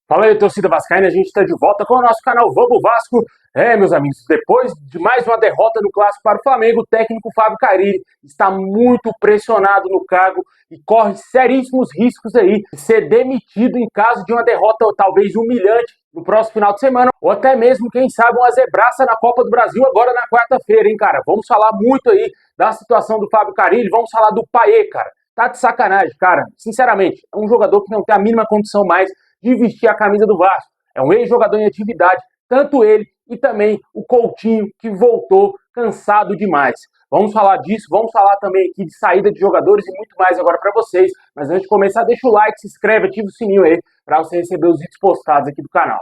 Fala aí, torcida vascaína, a gente está de volta com o nosso canal Vamos Vasco. Meus amigos, depois de mais uma derrota no Clássico para o Flamengo, o técnico Fábio Carille está muito pressionado no cargo e corre seríssimos riscos aí de ser demitido em caso de uma derrota talvez humilhante no próximo final de semana, ou até mesmo, quem sabe, uma zebraça na Copa do Brasil agora na quarta-feira, hein, cara? Vamos falar muito aí da situação do Fábio Carille, vamos falar do Payet, cara. Tá de sacanagem, cara. Sinceramente, é um jogador que não tem a mínima condição mais de vestir a camisa do Vasco. É um ex-jogador em atividade, tanto ele e também o Coutinho, que voltou cansado demais. Vamos falar disso, vamos falar também aqui de saída de jogadores e muito mais agora para vocês. Mas antes de começar, deixa o like, se inscreve, ativa o sininho aí para você receber os vídeos postados aqui do canal.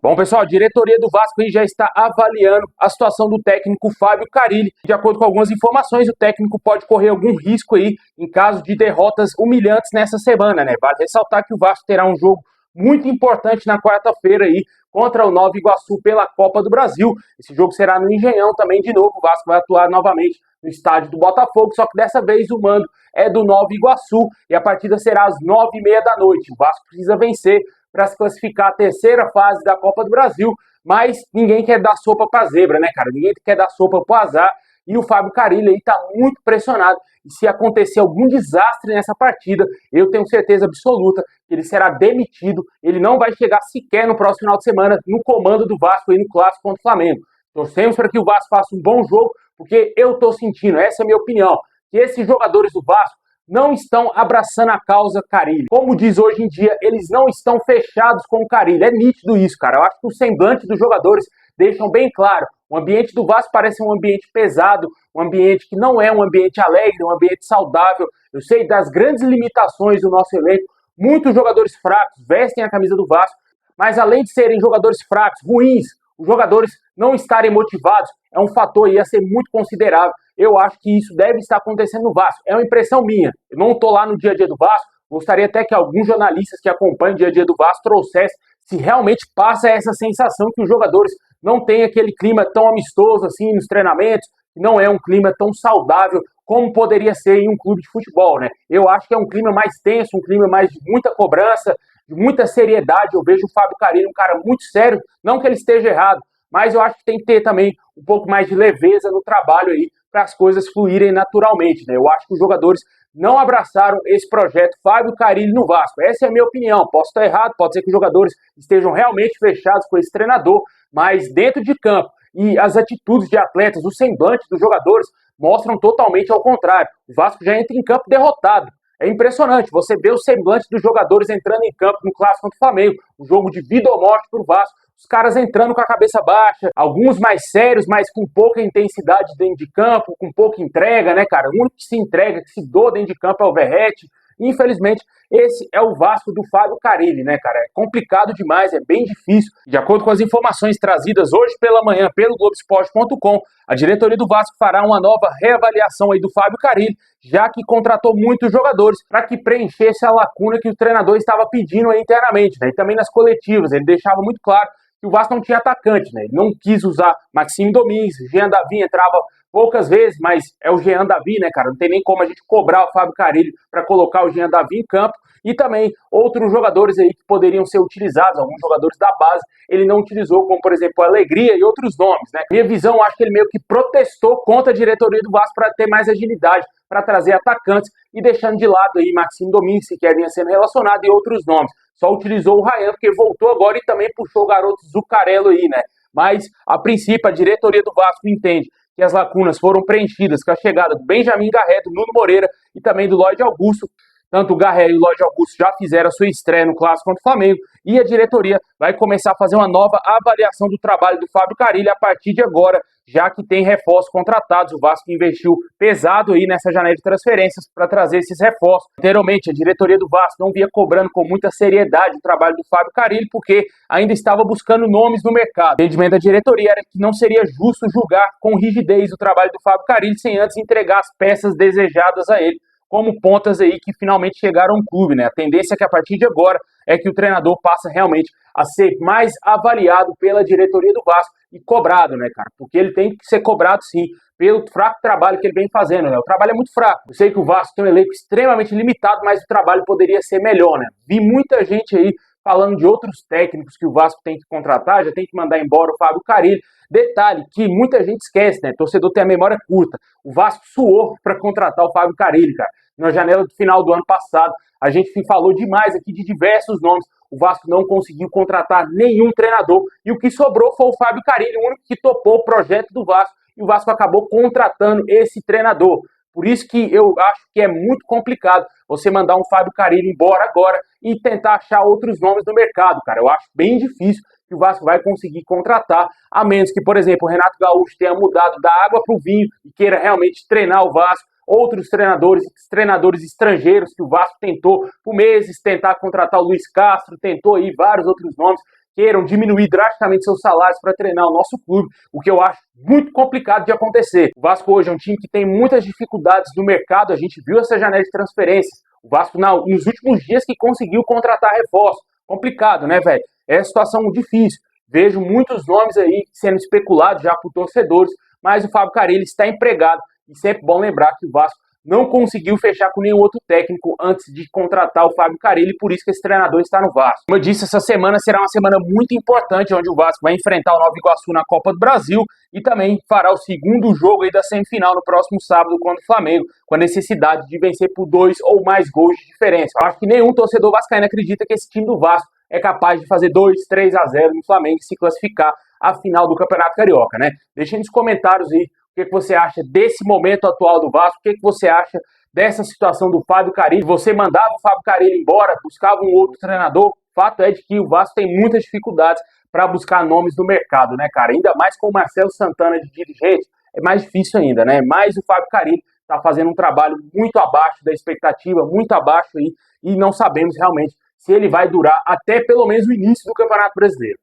Bom, pessoal, a diretoria do Vasco aí já está avaliando a situação do técnico Fábio Carille. De acordo com algumas informações, o técnico pode correr algum risco aí em caso de derrotas humilhantes nessa semana, né? Vale ressaltar que o Vasco terá um jogo muito importante na quarta-feira aí contra o Nova Iguaçu pela Copa do Brasil. Esse jogo será no Engenhão também de novo. O Vasco vai atuar novamente no estádio do Botafogo, só que dessa vez o mando é do Nova Iguaçu e a partida será às 9h30 da noite. O Vasco precisa vencer para se classificar à terceira fase da Copa do Brasil, mas ninguém quer dar sopa para zebra, né, cara? Ninguém quer dar sopa para o azar, e o Fábio Carille aí tá muito pressionado, e se acontecer algum desastre nessa partida, eu tenho certeza absoluta que ele será demitido, ele não vai chegar sequer no próximo final de semana no comando do Vasco aí no Clássico contra o Flamengo. Torcemos para que o Vasco faça um bom jogo, porque eu tô sentindo, essa é a minha opinião, que esses jogadores do Vasco não estão abraçando a causa Carille. Como diz hoje em dia, eles não estão fechados com o Carille. É nítido isso, cara. Eu acho que o semblante dos jogadores deixam bem claro. O ambiente do Vasco parece um ambiente pesado, um ambiente que não é um ambiente alegre, um ambiente saudável. Eu sei das grandes limitações do nosso elenco. Muitos jogadores fracos vestem a camisa do Vasco, mas além de serem jogadores fracos, ruins, os jogadores não estarem motivados é um fator aí a ser muito considerável. Eu acho que isso deve estar acontecendo no Vasco. É uma impressão minha. Eu não estou lá no dia a dia do Vasco. Gostaria até que alguns jornalistas que acompanham o dia a dia do Vasco trouxessem se realmente passa essa sensação que os jogadores não têm aquele clima tão amistoso assim nos treinamentos, que não é um clima tão saudável como poderia ser em um clube de futebol, né? Eu acho que é um clima mais tenso, um clima mais de muita cobrança, de muita seriedade. Eu vejo o Fábio Carille um cara muito sério, não que ele esteja errado, mas eu acho que tem que ter também um pouco mais de leveza no trabalho aí, para as coisas fluírem naturalmente, né? Eu acho que os jogadores não abraçaram esse projeto Fábio Carille no Vasco. Essa é a minha opinião. Posso estar errado, pode ser que os jogadores estejam realmente fechados com esse treinador, mas dentro de campo e as atitudes de atletas, o semblante dos jogadores mostram totalmente ao contrário. O Vasco já entra em campo derrotado. É impressionante, você vê o semblante dos jogadores entrando em campo no Clássico contra o Flamengo, um jogo de vida ou morte para o Vasco, os caras entrando com a cabeça baixa, alguns mais sérios, mas com pouca intensidade dentro de campo, com pouca entrega, né, cara? O único que se entrega, que se doa dentro de campo é o Verratti. Infelizmente, esse é o Vasco do Fábio Carille, né, cara? É complicado demais, é bem difícil. De acordo com as informações trazidas hoje pela manhã pelo Globoesporte.com, a diretoria do Vasco fará uma nova reavaliação aí do Fábio Carille, já que contratou muitos jogadores para que preenchesse a lacuna que o treinador estava pedindo aí internamente, né? E também nas coletivas, ele deixava muito claro que o Vasco não tinha atacante, né? Ele não quis usar Maxime Domingues, Jean Davi entrava poucas vezes, mas é o Jean Davi, né, cara? Não tem nem como a gente cobrar o Fábio Carille para colocar o Jean Davi em campo. E também outros jogadores aí que poderiam ser utilizados, alguns jogadores da base, ele não utilizou, como por exemplo a Alegria e outros nomes, né? Minha visão, acho que ele meio que protestou contra a diretoria do Vasco para ter mais agilidade, para trazer atacantes e deixando de lado aí Maxime Domingues, que vinha sendo relacionado, e outros nomes. Só utilizou o Ryan, porque voltou agora e também puxou o garoto Zuccarello aí, né? Mas, a princípio, a diretoria do Vasco entende que as lacunas foram preenchidas com a chegada do Benjamin Garré, do Nuno Moreira e também do Lloyd Augusto. Tanto o Garré e o Lloyd Augusto já fizeram a sua estreia no Clássico contra o Flamengo e a diretoria vai começar a fazer uma nova avaliação do trabalho do Fábio Carille a partir de agora, já que tem reforços contratados. O Vasco investiu pesado aí nessa janela de transferências para trazer esses reforços. Anteriormente, a diretoria do Vasco não vinha cobrando com muita seriedade o trabalho do Fábio Carille, porque ainda estava buscando nomes no mercado. O entendimento da diretoria era que não seria justo julgar com rigidez o trabalho do Fábio Carille sem antes entregar as peças desejadas a ele, como pontas aí que finalmente chegaram ao clube, né? A tendência é que a partir de agora é que o treinador passa realmente a ser mais avaliado pela diretoria do Vasco e cobrado, né, cara? Porque ele tem que ser cobrado sim, pelo fraco trabalho que ele vem fazendo, né? O trabalho é muito fraco. Eu sei que o Vasco tem um elenco extremamente limitado, mas o trabalho poderia ser melhor, né? Vi muita gente aí falando de outros técnicos que o Vasco tem que contratar, já tem que mandar embora o Fábio Carille. Detalhe que muita gente esquece, né? O torcedor tem a memória curta. O Vasco suou para contratar o Fábio Carille, cara. Na janela do final do ano passado, a gente falou demais aqui de diversos nomes. O Vasco não conseguiu contratar nenhum treinador e o que sobrou foi o Fábio Carille, o único que topou o projeto do Vasco, e o Vasco acabou contratando esse treinador. Por isso que eu acho que é muito complicado você mandar um Fábio Carille embora agora e tentar achar outros nomes no mercado, cara. Eu acho bem difícil que o Vasco vai conseguir contratar, a menos que, por exemplo, o Renato Gaúcho tenha mudado da água para o vinho e queira realmente treinar o Vasco. Outros treinadores estrangeiros que o Vasco tentou por meses, tentar contratar o Luiz Castro, tentou aí vários outros nomes, queiram diminuir drasticamente seus salários para treinar o nosso clube, o que eu acho muito complicado de acontecer. O Vasco hoje é um time que tem muitas dificuldades no mercado, a gente viu essa janela de transferências. O Vasco nos últimos dias que conseguiu contratar reforço. Complicado, né, velho? É uma situação difícil. Vejo muitos nomes aí sendo especulados já por torcedores, mas o Fábio Carille está empregado. E sempre bom lembrar que o Vasco não conseguiu fechar com nenhum outro técnico antes de contratar o Fábio Carille, por isso que esse treinador está no Vasco. Como eu disse, essa semana será uma semana muito importante, onde o Vasco vai enfrentar o Nova Iguaçu na Copa do Brasil e também fará o segundo jogo aí da semifinal no próximo sábado contra o Flamengo, com a necessidade de vencer por 2 ou mais gols de diferença. Eu acho que nenhum torcedor vascaíno acredita que esse time do Vasco é capaz de fazer 2, 3-0 no Flamengo e se classificar à final do Campeonato Carioca, né? Deixem nos comentários aí o que você acha desse momento atual do Vasco, o que você acha dessa situação do Fábio Carille. Você mandava o Fábio Carille embora, buscava um outro treinador. Fato é de que o Vasco tem muitas dificuldades para buscar nomes no mercado, né, cara? Ainda mais com o Marcelo Santana de dirigente, é mais difícil ainda, né? Mas o Fábio Carille está fazendo um trabalho muito abaixo da expectativa, muito abaixo aí, e não sabemos realmente se ele vai durar até pelo menos o início do Campeonato Brasileiro.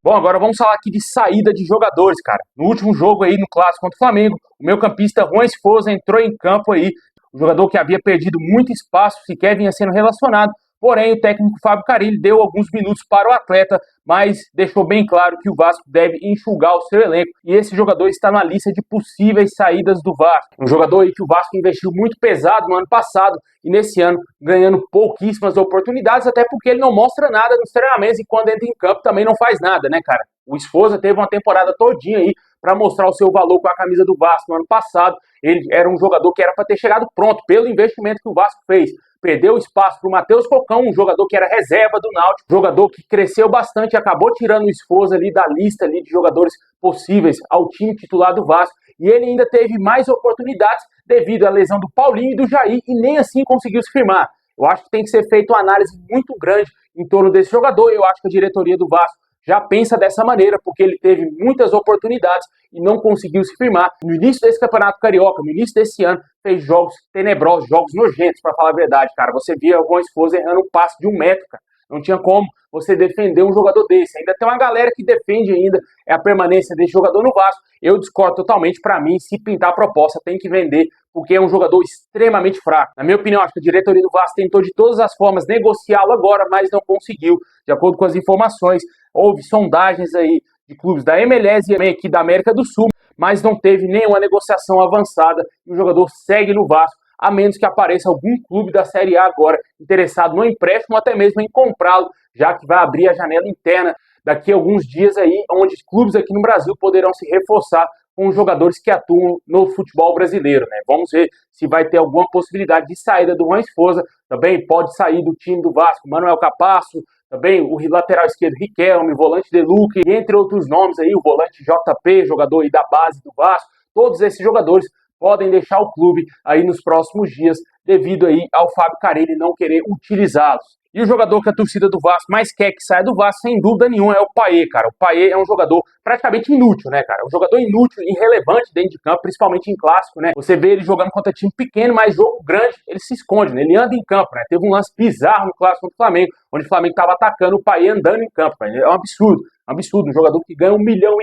Bom, agora vamos falar aqui de saída de jogadores, cara. No último jogo aí, no clássico contra o Flamengo, o meio-campista Juan Esposa entrou em campo aí. O jogador que havia perdido muito espaço, sequer vinha sendo relacionado. Porém, o técnico Fábio Carille deu alguns minutos para o atleta, mas deixou bem claro que o Vasco deve enxugar o seu elenco. E esse jogador está na lista de possíveis saídas do Vasco. Um jogador aí que o Vasco investiu muito pesado no ano passado e nesse ano ganhando pouquíssimas oportunidades, até porque ele não mostra nada nos treinamentos e quando entra em campo também não faz nada, né, cara? O Esposa teve uma temporada todinha aí para mostrar o seu valor com a camisa do Vasco no ano passado. Ele era um jogador que era para ter chegado pronto pelo investimento que o Vasco fez. Perdeu espaço para o Matheus Cocão, um jogador que era reserva do Náutico, jogador que cresceu bastante e acabou tirando o Esposa ali da lista ali de jogadores possíveis ao time titular do Vasco. E ele ainda teve mais oportunidades devido à lesão do Paulinho e do Jair e nem assim conseguiu se firmar. Eu acho que tem que ser feita uma análise muito grande em torno desse jogador e eu acho que a diretoria do Vasco já pensa dessa maneira, porque ele teve muitas oportunidades e não conseguiu se firmar. No início desse Campeonato Carioca, no início desse ano, fez jogos tenebrosos, jogos nojentos, para falar a verdade, cara. Você via alguma esposa errando um passe de 1 metro, cara. Não tinha como você defender um jogador desse. Ainda tem uma galera que defende ainda a permanência desse jogador no Vasco. Eu discordo totalmente. Para mim, se pintar a proposta, tem que vender, porque é um jogador extremamente fraco. Na minha opinião, acho que a diretoria do Vasco tentou de todas as formas negociá-lo agora, mas não conseguiu. De acordo com as informações, houve sondagens aí de clubes da MLS e também aqui da América do Sul, mas não teve nenhuma negociação avançada e o jogador segue no Vasco, a menos que apareça algum clube da Série A agora interessado no empréstimo ou até mesmo em comprá-lo, já que vai abrir a janela interna daqui a alguns dias aí, onde clubes aqui no Brasil poderão se reforçar com jogadores que atuam no futebol brasileiro, né? Vamos ver se vai ter alguma possibilidade de saída do Juan Esposa, também pode sair do time do Vasco, Manuel Capasso, também o lateral esquerdo Riquelme, o volante De Luque, entre outros nomes aí, o volante JP, jogador aí da base do Vasco, todos esses jogadores podem deixar o clube aí nos próximos dias devido aí ao Fábio Carille não querer utilizá-los. E o jogador que a torcida do Vasco mais quer que saia do Vasco, sem dúvida nenhuma, é o Payet, cara. O Payet é um jogador praticamente inútil, né, cara? Um jogador inútil, irrelevante dentro de campo, principalmente em clássico, né? Você vê ele jogando contra time pequeno, mas jogo grande, ele se esconde, né? Ele anda em campo, né? Teve um lance bizarro no clássico contra o Flamengo, onde o Flamengo estava atacando o Payet andando em campo, cara. É um absurdo, um absurdo. Um jogador que ganha 1,5 milhão,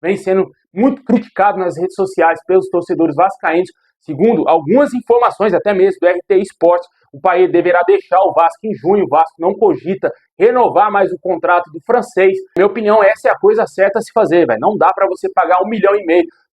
vem sendo muito criticado nas redes sociais pelos torcedores vascaínos, Segundo algumas informações, até mesmo do RT Esportes, o Payet deverá deixar o Vasco em junho. O Vasco não cogita renovar mais o contrato do francês. Na minha opinião, essa é a coisa certa a se fazer, velho. Não dá para você pagar 1,5 milhão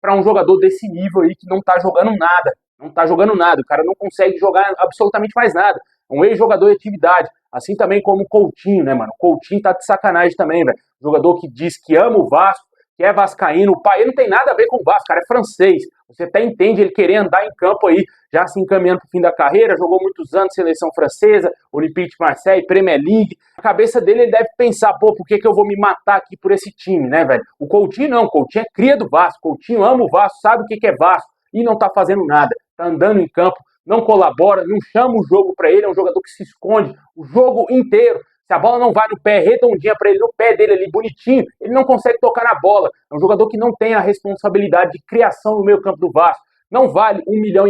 para um jogador desse nível aí que não tá jogando nada. Não tá jogando nada. O cara não consegue jogar absolutamente mais nada. É um ex-jogador de atividade. Assim também como o Coutinho, né, mano? O Coutinho tá de sacanagem também, velho. Jogador que diz que ama o Vasco, que é vascaíno. O Payet não tem nada a ver com o Vasco, cara, é francês. Você até entende ele querer andar em campo aí, já se encaminhando pro fim da carreira, jogou muitos anos seleção francesa, Olympique de Marseille, Premier League. A cabeça dele, ele deve pensar, pô, por que eu vou me matar aqui por esse time, né, velho? O Coutinho não, o Coutinho é cria do Vasco, o Coutinho ama o Vasco, sabe o que é Vasco e não tá fazendo nada. Tá andando em campo, não colabora, não chama o jogo pra ele, é um jogador que se esconde o jogo inteiro. Se a bola não vai no pé redondinha para ele, no pé dele ali, bonitinho, ele não consegue tocar na bola. É um jogador que não tem a responsabilidade de criação no meio campo do Vasco. Não vale 1,5 milhão.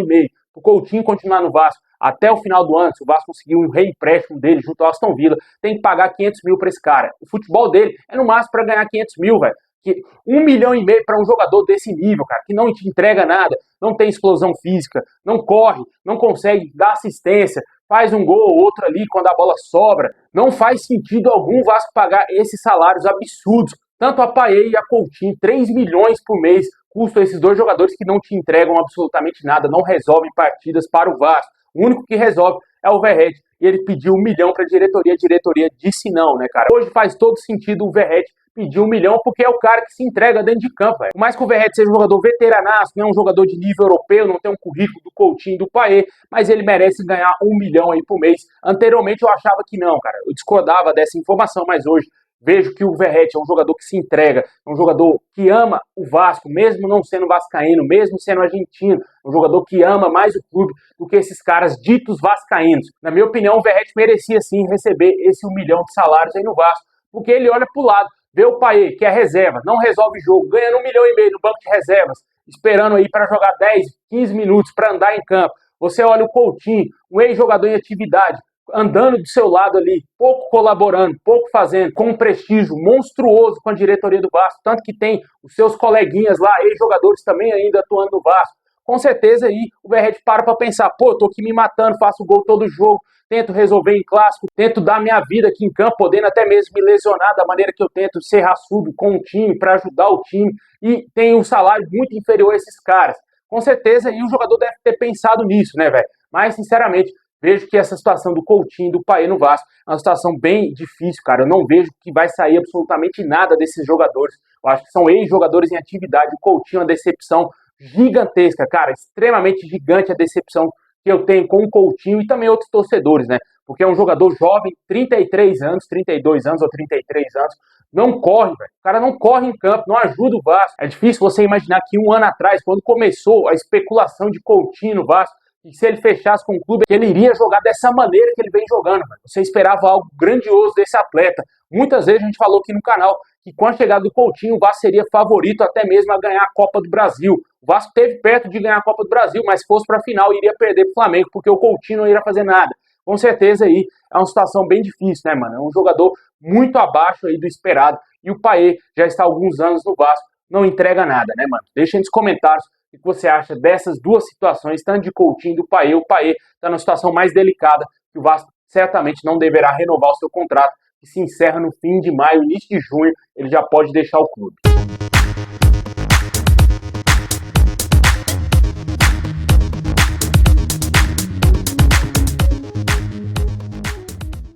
O Coutinho continuar no Vasco até o final do ano, se o Vasco conseguir um reempréstimo dele junto ao Aston Villa, tem que pagar 500 mil para esse cara. O futebol dele é no máximo para ganhar 500 mil, velho. 1,5 milhão para um jogador desse nível, cara, que não te entrega nada, não tem explosão física, não corre, não consegue dar assistência, faz um gol ou outro ali quando a bola sobra. Não faz sentido algum o Vasco pagar esses salários absurdos. Tanto a Payet e a Coutinho, 3 milhões por mês, custam esses dois jogadores que não te entregam absolutamente nada, não resolvem partidas para o Vasco. O único que resolve é o Verratti, e ele pediu 1 milhão para a diretoria disse não, né, cara? Hoje faz todo sentido o Verratti pedir 1 milhão porque é o cara que se entrega dentro de campo, velho. Por mais que o Verratti seja um jogador veteranaço, não é um jogador de nível europeu, não tem um currículo do Coutinho e do Payet, mas ele merece ganhar 1 milhão aí por mês. Anteriormente eu achava que não, cara. Eu discordava dessa informação, mas hoje vejo que o Verratti é um jogador que se entrega, é um jogador que ama o Vasco, mesmo não sendo vascaíno, mesmo sendo argentino, um jogador que ama mais o clube do que esses caras ditos vascaínos. Na minha opinião, o Verratti merecia sim receber esse 1 milhão de salários aí no Vasco, porque ele olha pro lado, vê o Payet, que é reserva, não resolve jogo, ganhando 1,5 milhão no banco de reservas, esperando aí para jogar 10, 15 minutos para andar em campo. Você olha o Coutinho, um ex-jogador em atividade, andando do seu lado ali, pouco colaborando, pouco fazendo, com um prestígio monstruoso com a diretoria do Vasco, tanto que tem os seus coleguinhas lá, ex-jogadores também ainda atuando no Vasco. Com certeza aí o Verratti para pensar, pô, eu tô aqui me matando, faço gol todo jogo, tento resolver em clássico, tento dar minha vida aqui em campo, podendo até mesmo me lesionar da maneira que eu tento ser raçudo com o time, para ajudar o time, e tem um salário muito inferior a esses caras. Com certeza aí o jogador deve ter pensado nisso, né, velho? Mas, sinceramente, vejo que essa situação do Coutinho e do Payet no Vasco é uma situação bem difícil, cara. Eu não vejo que vai sair absolutamente nada desses jogadores. Eu acho que são ex-jogadores em atividade. O Coutinho é uma decepção gigantesca, cara. Extremamente gigante a decepção que eu tenho com o Coutinho e também outros torcedores, né? Porque é um jogador jovem, 33 anos, 32 anos ou 33 anos, não corre, velho. O cara não corre em campo, não ajuda o Vasco. É difícil você imaginar que um ano atrás, quando começou a especulação de Coutinho no Vasco, e se ele fechasse com o clube, ele iria jogar dessa maneira que ele vem jogando, velho. Você esperava algo grandioso desse atleta. Muitas vezes a gente falou aqui no canal que com a chegada do Coutinho, o Vasco seria favorito até mesmo a ganhar a Copa do Brasil. O Vasco esteve perto de ganhar a Copa do Brasil, mas se fosse para a final, iria perder para o Flamengo, porque o Coutinho não iria fazer nada. Com certeza aí é uma situação bem difícil, né, mano? É um jogador muito abaixo aí do esperado. E o Payet já está há alguns anos no Vasco, não entrega nada, né, mano? Deixa aí nos comentários o que você acha dessas duas situações, tanto de Coutinho e do Payet. O Payet está numa situação mais delicada, que o Vasco certamente não deverá renovar o seu contrato, que se encerra no fim de maio, início de junho, ele já pode deixar o clube.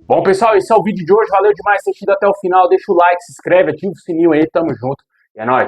Bom, pessoal, esse é o vídeo de hoje. Valeu demais ter assistido até o final. Deixa o like, se inscreve, ativa o sininho aí. Tamo junto. E é nóis.